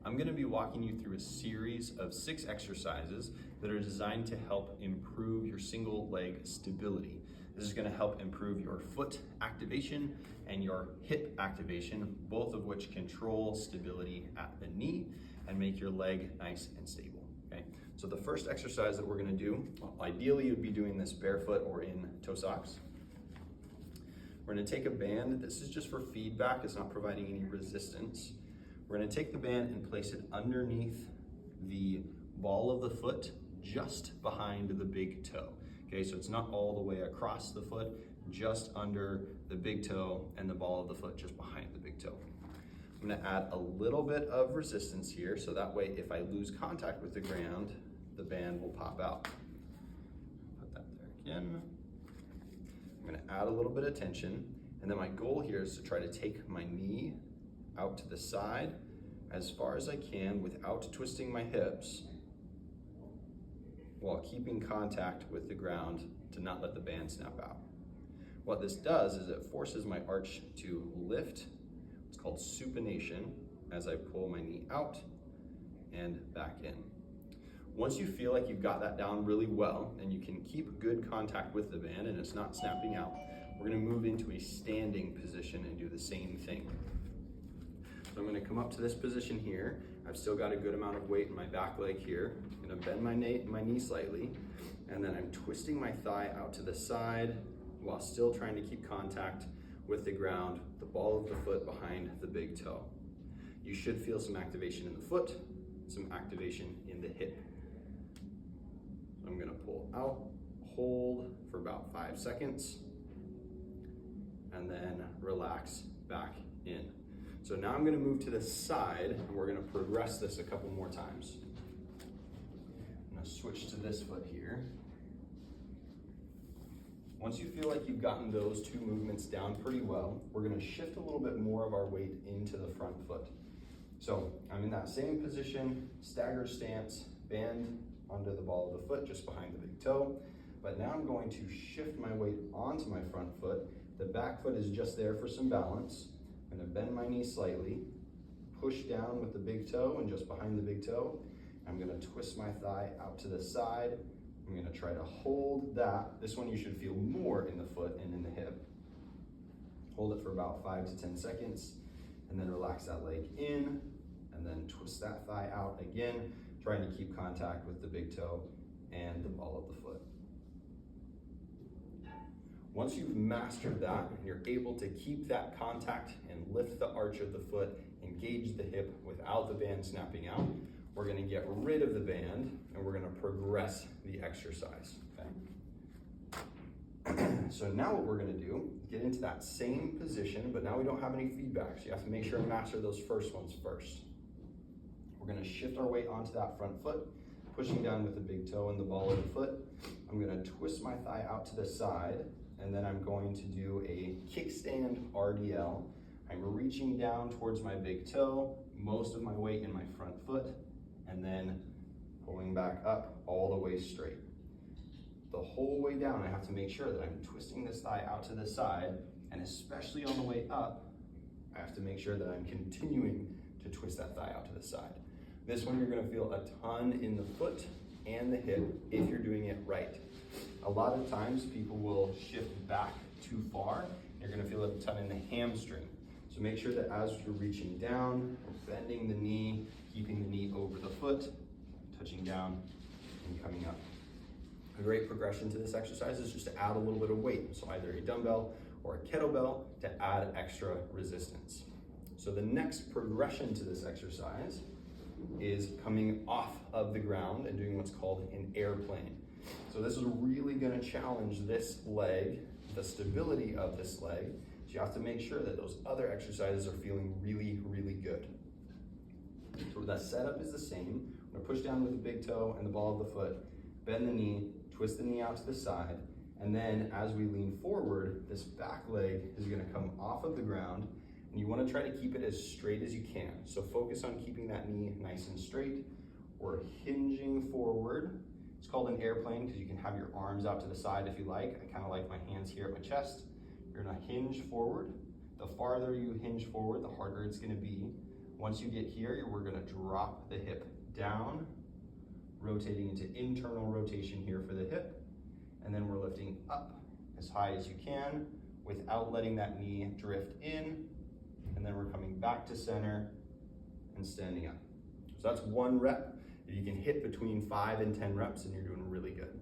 I'm going to be walking you through a series of 6 exercises that are designed to help improve your single leg stability. This is going to help improve your foot activation and your hip activation, both of which control stability at the knee and make your leg nice and stable. Okay? So the first exercise that we're going to do, ideally you'd be doing this barefoot or in toe socks. We're going to take a band. This is just for feedback. It's not providing any resistance. We're going to take the band and place it underneath the ball of the foot, just behind the big toe. Okay, so it's not all the way across the foot, just under the big toe and the ball of the foot just behind the big toe. I'm going to add a little bit of resistance here, so that way if I lose contact with the ground, the band will pop out. Put that there again. I'm going to add a little bit of tension, and then my goal here is to try to take my knee out to the side as far as I can without twisting my hips, while keeping contact with the ground to not let the band snap out. What this does is it forces my arch to lift. It's called supination as I pull my knee out and back in. Once you feel like you've got that down really well and you can keep good contact with the band and it's not snapping out, we're going to move into a standing position and do the same thing. So I'm going to come up to this position here. I've still got a good amount of weight in my back leg here. I'm going to bend my knee slightly, and then I'm twisting my thigh out to the side while still trying to keep contact with the ground, the ball of the foot behind the big toe. You should feel some activation in the foot, some activation in the hip. So I'm going to pull out, hold for about 5 seconds, and then relax back in. So now I'm going to move to the side, and we're going to progress this a couple more times. I'm going to switch to this foot here. Once you feel like you've gotten those 2 movements down pretty well, we're going to shift a little bit more of our weight into the front foot. So I'm in that same position, stagger stance, band under the ball of the foot just behind the big toe. But now I'm going to shift my weight onto my front foot. The back foot is just there for some balance. I'm going to bend my knee slightly, push down with the big toe and just behind the big toe. I'm going to twist my thigh out to the side. I'm going to try to hold that. This one you should feel more in the foot and in the hip. Hold it for about 5 to 10 seconds, and then relax that leg in, and then twist that thigh out again, trying to keep contact with the big toe and the ball of the foot. Once you've mastered that and you're able to keep that contact and lift the arch of the foot, engage the hip without the band snapping out, we're going to get rid of the band and we're going to progress the exercise. Okay? So now what we're going to do, get into that same position, but now we don't have any feedback, so you have to make sure and master those first ones first. We're going to shift our weight onto that front foot, pushing down with the big toe and the ball of the foot. I'm going to twist my thigh out to the side, and then I'm going to do a kickstand RDL. I'm reaching down towards my big toe, most of my weight in my front foot, and then pulling back up all the way straight. The whole way down, I have to make sure that I'm twisting this thigh out to the side, and especially on the way up, I have to make sure that I'm continuing to twist that thigh out to the side. This one you're going to feel a ton in the foot and the hip if you're doing it right. A lot of times people will shift back too far. You're going to feel it a ton in the hamstring. So make sure that as you're reaching down, bending the knee, keeping the knee over the foot, touching down and coming up. A great progression to this exercise is just to add a little bit of weight. So either a dumbbell or a kettlebell to add extra resistance. So the next progression to this exercise is coming off of the ground and doing what's called an airplane. So this is really going to challenge this leg, the stability of this leg. So you have to make sure that those other exercises are feeling really, really good. So the setup is the same. I'm going to push down with the big toe and the ball of the foot, bend the knee, twist the knee out to the side, and then as we lean forward, this back leg is going to come off of the ground, and you want to try to keep it as straight as you can. So focus on keeping that knee nice and straight. We're hinging forward. It's called an airplane because you can have your arms out to the side if you like. I kind of like my hands here at my chest. You're going to hinge forward. The farther you hinge forward, the harder it's going to be. Once you get here, we're gonna drop the hip down, rotating into internal rotation here for the hip, and then we're lifting up as high as you can without letting that knee drift in, and then we're coming back to center and standing up. So that's 1 rep. You can hit between 5 and 10 reps and you're doing really good.